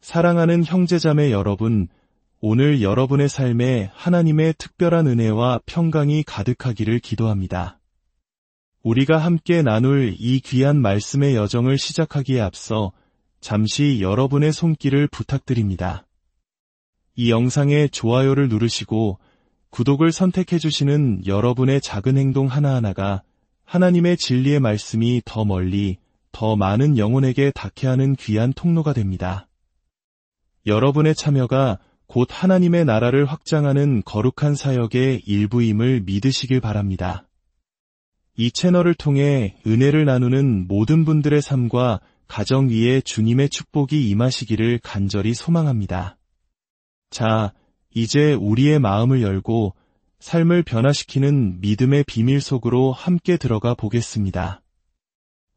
사랑하는 형제자매 여러분, 오늘 여러분의 삶에 하나님의 특별한 은혜와 평강이 가득하기를 기도합니다. 우리가 함께 나눌 이 귀한 말씀의 여정을 시작하기에 앞서 잠시 여러분의 손길을 부탁드립니다. 이 영상에 좋아요를 누르시고 구독을 선택해주시는 여러분의 작은 행동 하나하나가 하나님의 진리의 말씀이 더 멀리, 더 많은 영혼에게 닿게 하는 귀한 통로가 됩니다. 여러분의 참여가 곧 하나님의 나라를 확장하는 거룩한 사역의 일부임을 믿으시길 바랍니다. 이 채널을 통해 은혜를 나누는 모든 분들의 삶과 가정 위에 주님의 축복이 임하시기를 간절히 소망합니다. 자, 이제 우리의 마음을 열고 삶을 변화시키는 믿음의 비밀 속으로 함께 들어가 보겠습니다.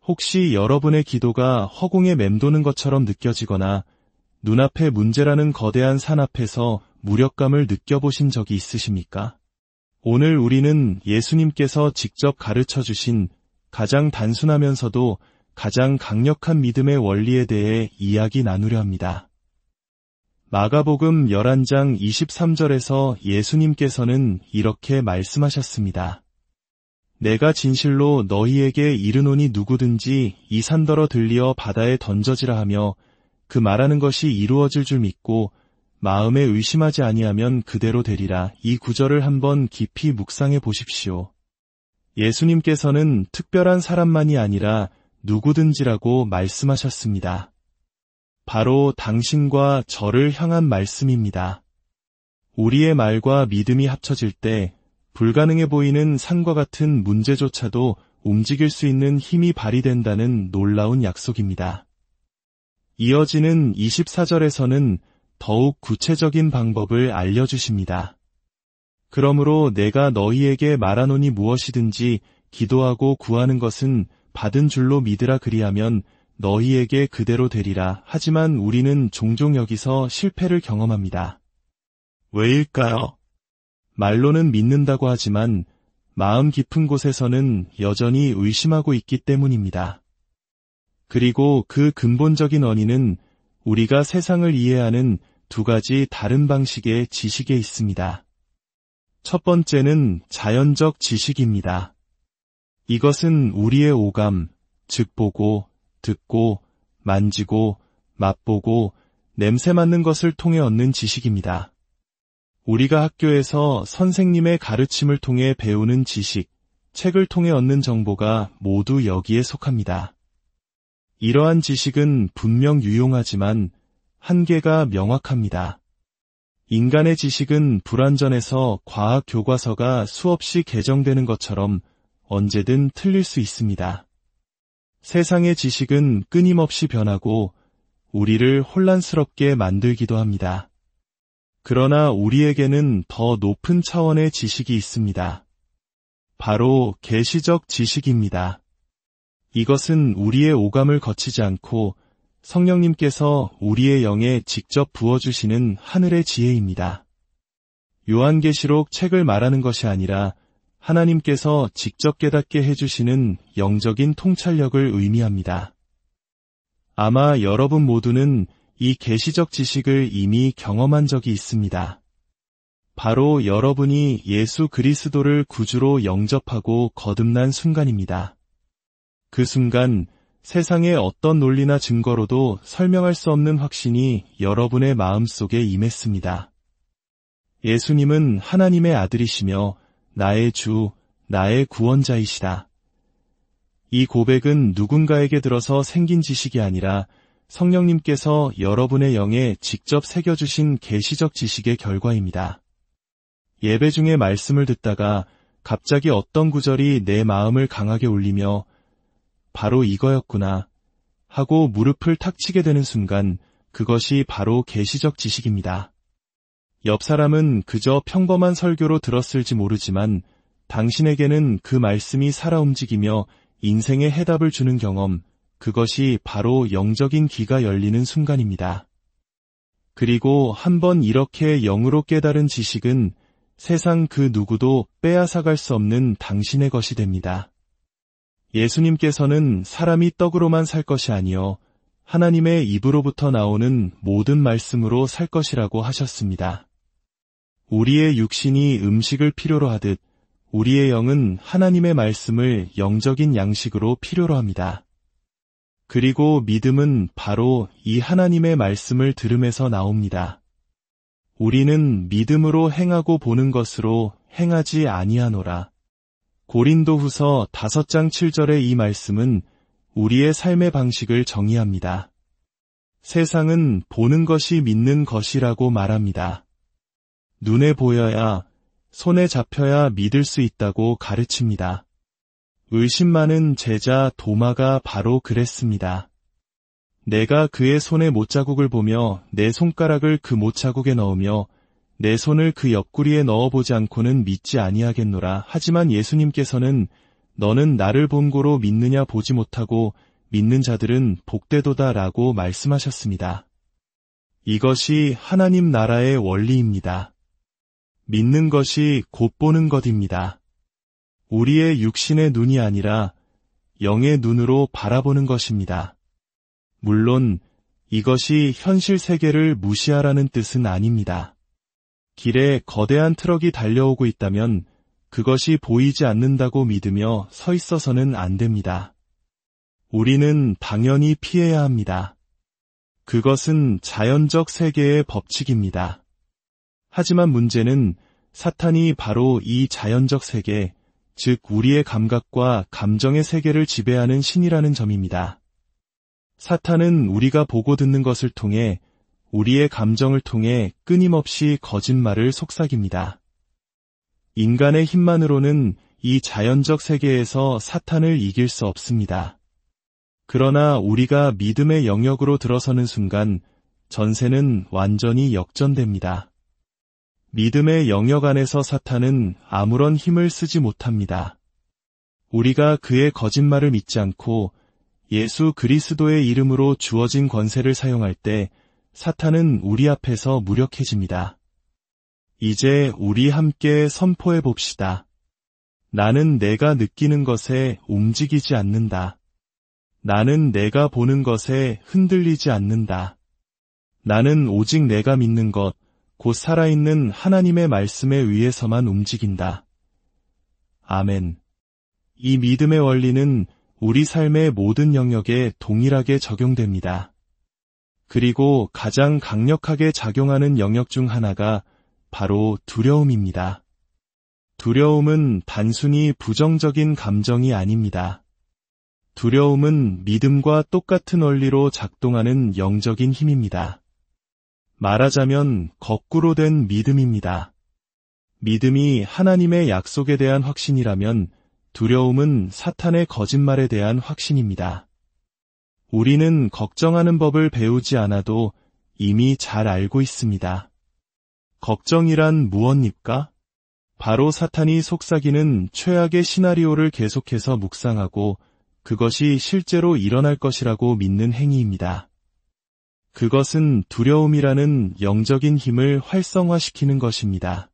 혹시 여러분의 기도가 허공에 맴도는 것처럼 느껴지거나 눈앞에 문제라는 거대한 산 앞에서 무력감을 느껴보신 적이 있으십니까? 오늘 우리는 예수님께서 직접 가르쳐 주신 가장 단순하면서도 가장 강력한 믿음의 원리에 대해 이야기 나누려 합니다. 마가복음 11장 23절에서 예수님께서는 이렇게 말씀하셨습니다. 내가 진실로 너희에게 이르노니 누구든지 이 산더러 들리어 바다에 던져지라 하며 그 말하는 것이 이루어질 줄 믿고 마음에 의심하지 아니하면 그대로 되리라. 이 구절을 한번 깊이 묵상해 보십시오. 예수님께서는 특별한 사람만이 아니라 누구든지라고 말씀하셨습니다. 바로 당신과 저를 향한 말씀입니다. 우리의 말과 믿음이 합쳐질 때 불가능해 보이는 산과 같은 문제조차도 움직일 수 있는 힘이 발휘된다는 놀라운 약속입니다. 이어지는 24절에서는 더욱 구체적인 방법을 알려주십니다. 그러므로 내가 너희에게 말하노니 무엇이든지 기도하고 구하는 것은 받은 줄로 믿으라 그리하면 너희에게 그대로 되리라. 하지만 우리는 종종 여기서 실패를 경험합니다. 왜일까요? 말로는 믿는다고 하지만 마음 깊은 곳에서는 여전히 의심하고 있기 때문입니다. 그리고 그 근본적인 원인은 우리가 세상을 이해하는 두 가지 다른 방식의 지식에 있습니다. 첫 번째는 자연적 지식입니다. 이것은 우리의 오감, 즉 보고, 듣고, 만지고, 맛보고, 냄새 맡는 것을 통해 얻는 지식입니다. 우리가 학교에서 선생님의 가르침을 통해 배우는 지식, 책을 통해 얻는 정보가 모두 여기에 속합니다. 이러한 지식은 분명 유용하지만 한계가 명확합니다. 인간의 지식은 불완전해서 과학 교과서가 수없이 개정되는 것처럼 언제든 틀릴 수 있습니다. 세상의 지식은 끊임없이 변하고 우리를 혼란스럽게 만들기도 합니다. 그러나 우리에게는 더 높은 차원의 지식이 있습니다. 바로 계시적 지식입니다. 이것은 우리의 오감을 거치지 않고 성령님께서 우리의 영에 직접 부어주시는 하늘의 지혜입니다. 요한계시록 책을 말하는 것이 아니라 하나님께서 직접 깨닫게 해주시는 영적인 통찰력을 의미합니다. 아마 여러분 모두는 이 계시적 지식을 이미 경험한 적이 있습니다. 바로 여러분이 예수 그리스도를 구주로 영접하고 거듭난 순간입니다. 그 순간 세상의 어떤 논리나 증거로도 설명할 수 없는 확신이 여러분의 마음속에 임했습니다. 예수님은 하나님의 아들이시며 나의 주, 나의 구원자이시다. 이 고백은 누군가에게 들어서 생긴 지식이 아니라 성령님께서 여러분의 영에 직접 새겨주신 계시적 지식의 결과입니다. 예배 중에 말씀을 듣다가 갑자기 어떤 구절이 내 마음을 강하게 울리며 바로 이거였구나 하고 무릎을 탁 치게 되는 순간 그것이 바로 계시적 지식입니다. 옆 사람은 그저 평범한 설교로 들었을지 모르지만 당신에게는 그 말씀이 살아 움직이며 인생의 해답을 주는 경험, 그것이 바로 영적인 귀가 열리는 순간입니다. 그리고 한번 이렇게 영으로 깨달은 지식은 세상 그 누구도 빼앗아갈 수 없는 당신의 것이 됩니다. 예수님께서는 사람이 떡으로만 살 것이 아니요 하나님의 입으로부터 나오는 모든 말씀으로 살 것이라고 하셨습니다. 우리의 육신이 음식을 필요로 하듯 우리의 영은 하나님의 말씀을 영적인 양식으로 필요로 합니다. 그리고 믿음은 바로 이 하나님의 말씀을 들음에서 나옵니다. 우리는 믿음으로 행하고 보는 것으로 행하지 아니하노라. 고린도후서 5장 7절의 이 말씀은 우리의 삶의 방식을 정의합니다. 세상은 보는 것이 믿는 것이라고 말합니다. 눈에 보여야, 손에 잡혀야 믿을 수 있다고 가르칩니다. 의심 많은 제자 도마가 바로 그랬습니다. 내가 그의 손에 못자국을 보며 내 손가락을 그 못자국에 넣으며 내 손을 그 옆구리에 넣어보지 않고는 믿지 아니하겠노라. 하지만 예수님께서는 너는 나를 본고로 믿느냐 보지 못하고 믿는 자들은 복되도다 라고 말씀하셨습니다. 이것이 하나님 나라의 원리입니다. 믿는 것이 곧 보는 것입니다. 우리의 육신의 눈이 아니라 영의 눈으로 바라보는 것입니다. 물론 이것이 현실 세계를 무시하라는 뜻은 아닙니다. 길에 거대한 트럭이 달려오고 있다면 그것이 보이지 않는다고 믿으며 서 있어서는 안 됩니다. 우리는 당연히 피해야 합니다. 그것은 자연적 세계의 법칙입니다. 하지만 문제는 사탄이 바로 이 자연적 세계, 즉 우리의 감각과 감정의 세계를 지배하는 신이라는 점입니다. 사탄은 우리가 보고 듣는 것을 통해 우리의 감정을 통해 끊임없이 거짓말을 속삭입니다. 인간의 힘만으로는 이 자연적 세계에서 사탄을 이길 수 없습니다. 그러나 우리가 믿음의 영역으로 들어서는 순간 전세는 완전히 역전됩니다. 믿음의 영역 안에서 사탄은 아무런 힘을 쓰지 못합니다. 우리가 그의 거짓말을 믿지 않고 예수 그리스도의 이름으로 주어진 권세를 사용할 때 사탄은 우리 앞에서 무력해집니다. 이제 우리 함께 선포해 봅시다. 나는 내가 느끼는 것에 움직이지 않는다. 나는 내가 보는 것에 흔들리지 않는다. 나는 오직 내가 믿는 것, 곧 살아있는 하나님의 말씀에 의해서만 움직인다. 아멘. 이 믿음의 원리는 우리 삶의 모든 영역에 동일하게 적용됩니다. 그리고 가장 강력하게 작용하는 영역 중 하나가 바로 두려움입니다. 두려움은 단순히 부정적인 감정이 아닙니다. 두려움은 믿음과 똑같은 원리로 작동하는 영적인 힘입니다. 말하자면 거꾸로 된 믿음입니다. 믿음이 하나님의 약속에 대한 확신이라면 두려움은 사탄의 거짓말에 대한 확신입니다. 우리는 걱정하는 법을 배우지 않아도 이미 잘 알고 있습니다. 걱정이란 무엇입니까? 바로 사탄이 속삭이는 최악의 시나리오를 계속해서 묵상하고 그것이 실제로 일어날 것이라고 믿는 행위입니다. 그것은 두려움이라는 영적인 힘을 활성화시키는 것입니다.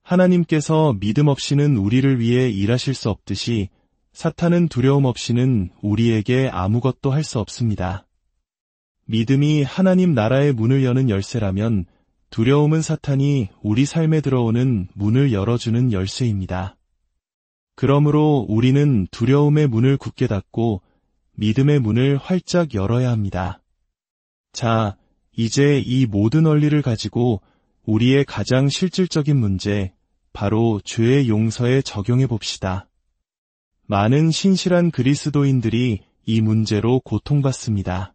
하나님께서 믿음 없이는 우리를 위해 일하실 수 없듯이 사탄은 두려움 없이는 우리에게 아무것도 할 수 없습니다. 믿음이 하나님 나라의 문을 여는 열쇠라면 두려움은 사탄이 우리 삶에 들어오는 문을 열어주는 열쇠입니다. 그러므로 우리는 두려움의 문을 굳게 닫고 믿음의 문을 활짝 열어야 합니다. 자, 이제 이 모든 원리를 가지고 우리의 가장 실질적인 문제, 바로 죄의 용서에 적용해 봅시다. 많은 신실한 그리스도인들이 이 문제로 고통받습니다.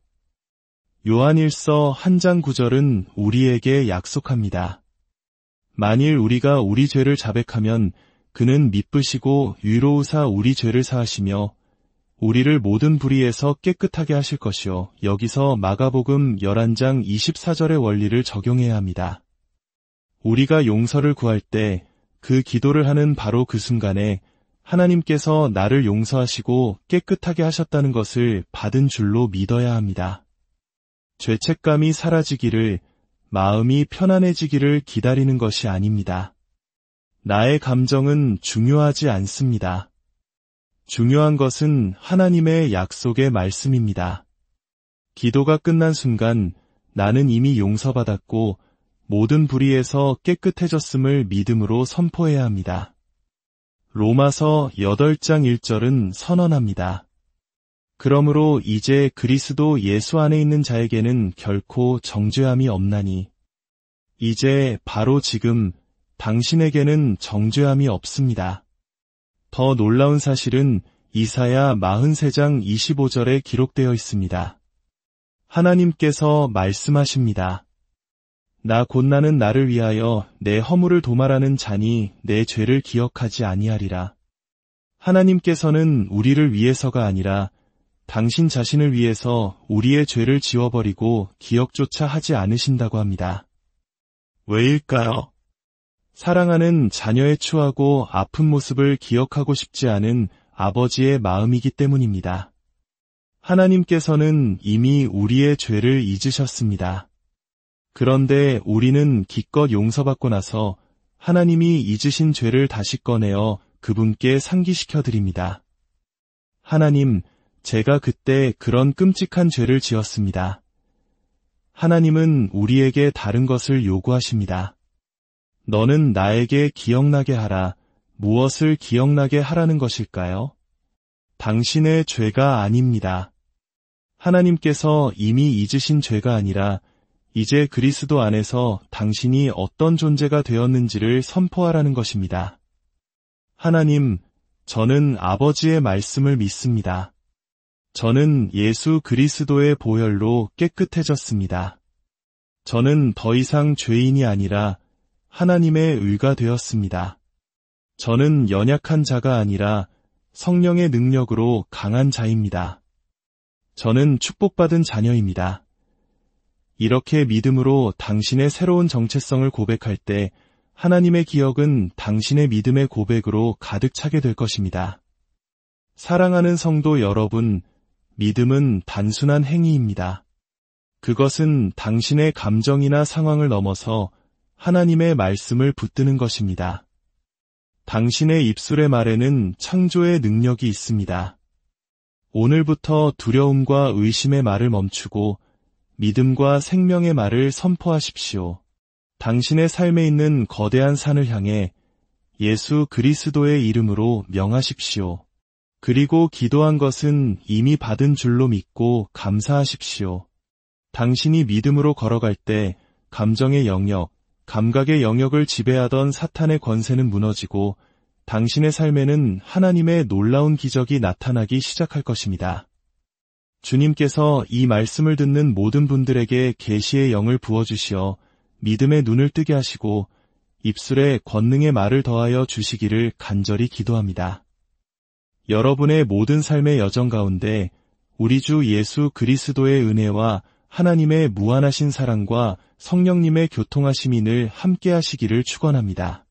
요한일서 1장 9절은 우리에게 약속합니다. 만일 우리가 우리 죄를 자백하면 그는 미쁘시고 위로우사 우리 죄를 사하시며 우리를 모든 불의에서 깨끗하게 하실 것이요. 여기서 마가복음 11장 24절의 원리를 적용해야 합니다. 우리가 용서를 구할 때 그 기도를 하는 바로 그 순간에 하나님께서 나를 용서하시고 깨끗하게 하셨다는 것을 받은 줄로 믿어야 합니다. 죄책감이 사라지기를, 마음이 편안해지기를 기다리는 것이 아닙니다. 나의 감정은 중요하지 않습니다. 중요한 것은 하나님의 약속의 말씀입니다. 기도가 끝난 순간 나는 이미 용서받았고 모든 불의에서 깨끗해졌음을 믿음으로 선포해야 합니다. 로마서 8장 1절은 선언합니다. 그러므로 이제 그리스도 예수 안에 있는 자에게는 결코 정죄함이 없나니 이제 바로 지금 당신에게는 정죄함이 없습니다. 더 놀라운 사실은 이사야 43장 25절에 기록되어 있습니다. 하나님께서 말씀하십니다. 나 곧 나는 나를 위하여 내 허물을 도말하는 자니 내 죄를 기억하지 아니하리라. 하나님께서는 우리를 위해서가 아니라 당신 자신을 위해서 우리의 죄를 지워버리고 기억조차 하지 않으신다고 합니다. 왜일까요? 사랑하는 자녀의 추하고 아픈 모습을 기억하고 싶지 않은 아버지의 마음이기 때문입니다. 하나님께서는 이미 우리의 죄를 잊으셨습니다. 그런데 우리는 기껏 용서받고 나서 하나님이 잊으신 죄를 다시 꺼내어 그분께 상기시켜 드립니다. 하나님, 제가 그때 그런 끔찍한 죄를 지었습니다. 하나님은 우리에게 다른 것을 요구하십니다. 너는 나에게 기억나게 하라. 무엇을 기억나게 하라는 것일까요? 당신의 죄가 아닙니다. 하나님께서 이미 잊으신 죄가 아니라 이제 그리스도 안에서 당신이 어떤 존재가 되었는지를 선포하라는 것입니다. 하나님, 저는 아버지의 말씀을 믿습니다. 저는 예수 그리스도의 보혈로 깨끗해졌습니다. 저는 더 이상 죄인이 아니라 하나님의 의가 되었습니다. 저는 연약한 자가 아니라 성령의 능력으로 강한 자입니다. 저는 축복받은 자녀입니다. 이렇게 믿음으로 당신의 새로운 정체성을 고백할 때 하나님의 기억은 당신의 믿음의 고백으로 가득 차게 될 것입니다. 사랑하는 성도 여러분, 믿음은 단순한 행위입니다. 그것은 당신의 감정이나 상황을 넘어서 하나님의 말씀을 붙드는 것입니다. 당신의 입술의 말에는 창조의 능력이 있습니다. 오늘부터 두려움과 의심의 말을 멈추고 믿음과 생명의 말을 선포하십시오. 당신의 삶에 있는 거대한 산을 향해 예수 그리스도의 이름으로 명하십시오. 그리고 기도한 것은 이미 받은 줄로 믿고 감사하십시오. 당신이 믿음으로 걸어갈 때 감정의 영역, 감각의 영역을 지배하던 사탄의 권세는 무너지고 당신의 삶에는 하나님의 놀라운 기적이 나타나기 시작할 것입니다. 주님께서 이 말씀을 듣는 모든 분들에게 계시의 영을 부어주시어 믿음의 눈을 뜨게 하시고 입술에 권능의 말을 더하여 주시기를 간절히 기도합니다. 여러분의 모든 삶의 여정 가운데 우리 주 예수 그리스도의 은혜와 하나님의 무한하신 사랑과 성령님의 교통하심이 늘 함께 하시기를 축원합니다.